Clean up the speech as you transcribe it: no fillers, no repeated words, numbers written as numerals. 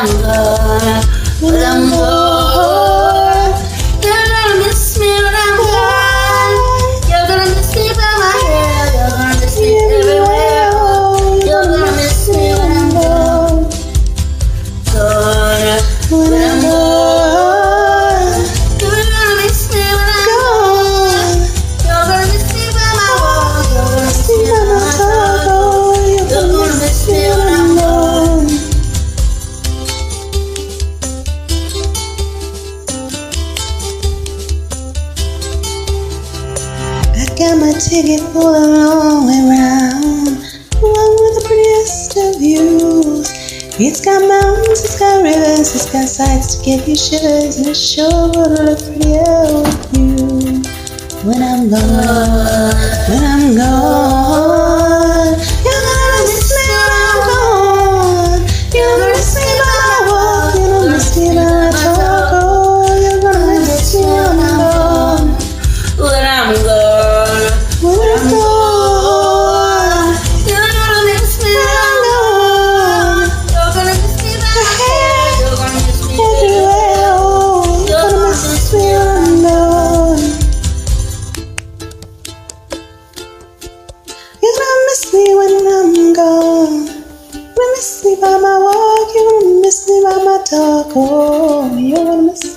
I'm gone, when I'm gone. You're gonna miss me when I'm gone. You're gonna miss me by my hair. You're gonna miss me everywhere. You're gonna miss me when I'm gone. Gone, when I'm gone. You're gonna miss me when I'm gone. You're gonna miss me by my walk. You're gonna miss me by my talk. You're gonna miss me when I'm gone. I got my ticket for the long way round, along with the prettiest of views. It's got mountains, it's got rivers, it's got sights to give you shivers, and it sure would look prettier with you. When I'm gone, when I'm gone, you're gonna miss me when I'm gone. You're gonna miss me by my walk, you're gonna miss me by my talk. Oh, you're gonna miss me when I'm gone. When I'm gone, when I'm gone, you're gonna miss me when I'm gone. You're gonna miss me by my hair, you're gonna miss me everywhere. Oh, you're gonna miss me when I'm gone. You're gonna miss me when I'm gone. You're gonna miss me by my walk, you're gonna miss me by my talk. Oh, you're gonna miss